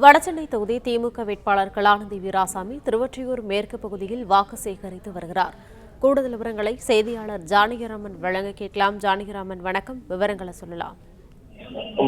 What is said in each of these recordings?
வடசென்னை தொகுதி திமுக வேட்பாளர் கலாநிதி வீராசாமி திருவொற்றியூர் மேற்கு பகுதியில் வாக்கு சேகரித்து வருகிறார். கூடுதல் விவரங்களை செய்தியாளர் ஜானகிராமன் வழங்க கேட்கலாம். ஜானகிராமன், வணக்கம். விவரங்களை சொல்லலாம்.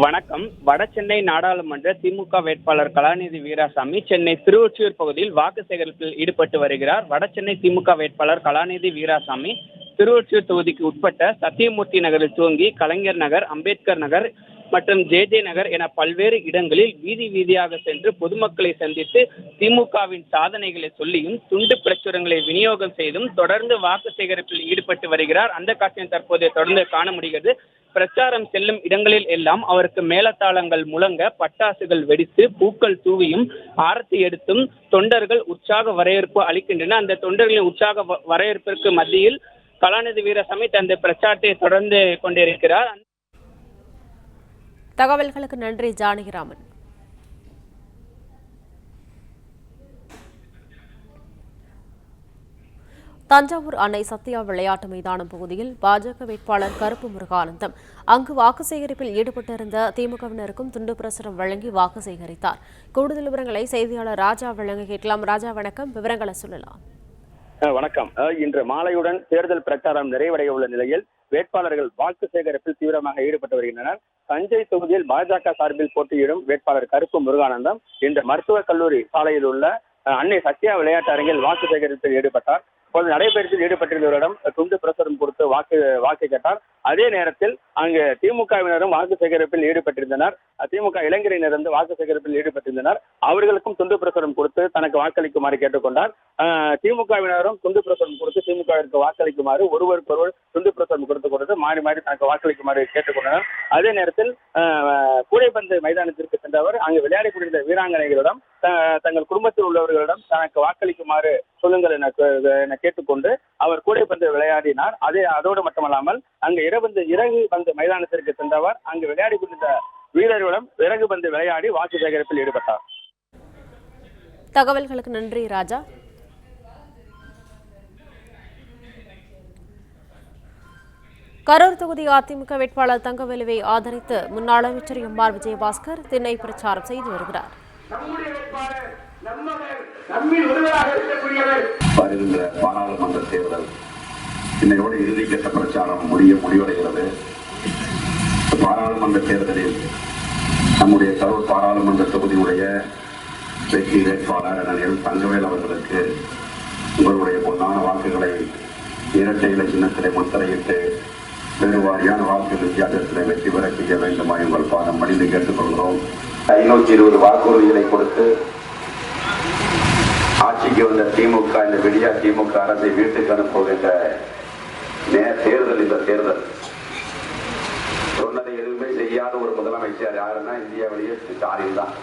வணக்கம். வடசென்னை நாடாளுமன்ற திமுக வேட்பாளர் கலாநிதி வீராசாமி சென்னை திருவொற்றியூர் பகுதியில் வாக்கு சேகரிப்பில் ஈடுபட்டு வருகிறார். வடசென்னை திமுக வேட்பாளர் கலாநிதி வீராசாமி திருவொற்றியூர் தொகுதிக்கு உட்பட்ட சத்தியமூர்த்தி நகரில் துவங்கி கலைஞர் நகர், அம்பேத்கர் நகர் மற்றும் ஜே நகர் என பல்வேறு இடங்களில் வீதி வீதியாக சென்று பொதுமக்களை சந்தித்து திமுகவின் சாதனைகளை சொல்லியும் துண்டு பிரச்சுரங்களை விநியோகம் செய்தும் தொடர்ந்து வாக்கு சேகரிப்பில் ஈடுபட்டு வருகிறார். அந்த காட்சியை தற்போது தொடர்ந்து காண முடிகிறது. பிரச்சாரம் செல்லும் இடங்களில் எல்லாம் அவருக்கு மேளதாளங்கள் முழங்க, பட்டாசுகள் வெடித்து, பூக்கள் தூவியும் ஆரத்தி எடுத்தும் தொண்டர்கள் உற்சாக வரவேற்பு அளிக்கின்றனர். அந்த தொண்டர்களின் உற்சாக வரவேற்பிற்கு மத்தியில் கலாநிதி வீராசாமி தனது பிரச்சாரத்தை தொடர்ந்து கொண்டிருக்கிறார். தகவல்களுக்கு நன்றி ஜானகிராமன். தஞ்சாவூர் அன்னை சத்யா விளையாட்டு மைதானம் பகுதியில் பாஜக வேட்பாளர் கருப்பு முருகானந்தம் அங்கு வாக்கு சேகரிப்பில் ஈடுபட்டிருந்த திமுகவினருக்கும் துண்டு பிரசுரம் வழங்கி வாக்கு சேகரித்தார். கூடுதல் விவரங்களை செய்தியாளர் ராஜா வழங்க கேட்கலாம். ராஜா, வணக்கம். விவரங்களை சொல்லலாம். வணக்கம். இன்று மாலையுடன் தேர்தல் பிரச்சாரம் நிறைவடைய உள்ள நிலையில் வேட்பாளர்கள் வாக்கு சேகரிப்பில் தீவிரமாக ஈடுபட்டு வருகின்றனர். தஞ்சை தொகுதியில் பாஜக சார்பில் போட்டியிடும் வேட்பாளர் கருப்பு முருகானந்தம் இன்று மருத்துவக் கல்லூரி சாலையில் உள்ள அன்னை சத்யா விளையாட்டு அரங்கில் வாக்கு சேகரிப்பில் ஈடுபட்டார். அப்போது நடைபயிற்சியில் ஈடுபட்டிருந்தவரிடம் துண்டு பிரசுரம் கொடுத்து வாக்கு கேட்டார். அதே நேரத்தில் அங்கு திமுகவினரும் வாக்கு சேகரிப்பில் ஈடுபட்டிருந்தனர். திமுக இளைஞரினர் வாக்கு சேகரிப்பில் ஈடுபட்டிருந்தனர். அவர்களுக்கும் துண்டு பிரசுரம் கொடுத்து தனக்கு வாக்களிக்குமாறு கேட்டுக்கொண்டார். திமுகவினரும் துண்டு பிரசுரம் கொடுத்து திமுகவிற்கு வாக்களிக்குமாறு ஒருவருக்கொருவர் துண்டு பிரசுரம் கொடுத்து மாறி மாறி தனக்கு வாக்களிக்குமாறு கேட்டுக்கொண்டனர். அதே நேரத்தில் கூடைப்பந்து மைதானத்திற்கு சென்றவர் அங்கு விளையாடி கொண்டிருந்த வீராங்கனைகளிடம் தங்கள் குடும்பத்தில் உள்ளவர்களிடம் தனக்கு வாக்களிக்குமாறு சொல்லுங்கள் என கேட்டுக்கொண்டு அவர் கூடைப்பந்து விளையாடினார். அதோடு மட்டுமல்லாமல் அங்கு இறகு பந்து மைதானத்திற்கு சென்றவர் அங்கு விளையாடி கொண்டிருந்த வீரர்களிடம் இறகு பந்து விளையாடி வாக்கு சேகரிப்பில் ஈடுபட்டார். தகவல்களுக்கு நன்றி ராஜா. கரூர் தொகுதி அதிமுக வேட்பாளர் தங்கவேலுவை ஆதரித்து முன்னாள் அமைச்சர் எம்.ஆர். விஜயபாஸ்கர் திண்ணை பிரச்சாரம் செய்து வருகிறார். வருகின்ற பாராளுமன்ற தேர்தல் இன்னையோடு இறுதிக்கட்ட பிரச்சாரம் முடிவடைகிறது. பாராளுமன்ற தேர்தலில் நம்முடைய கரூர் பாராளுமன்ற தொகுதியுடைய வெற்றி வேட்பாளர் அண்ணன் தங்கவேல் அவர்களுக்கு உங்களுடைய பொன்னான வாக்குகளை இரட்டை இலை சின்னத்திலே முத்திரையிட்டு பெருவாரியான வாக்கு வித்தியாசத்திலே வெற்றி பெற செய்ய வேண்டுமா உங்கள் பாதம் பணிந்து கேட்டுக்கொள்கிறோம். 520 வாக்குறுதிகளை கொடுத்து ஆட்சிக்கு வந்த திமுக இந்த விடியா திமுக அரசை வீட்டுக்கு அனுப்புகின்ற தேர்தல் இந்த தேர்தல். சொன்னதை எதுவுமே செய்யாத ஒரு முதலமைச்சர் யாருன்னா இந்தியாவிலேயே ஸ்டாலின் தான்.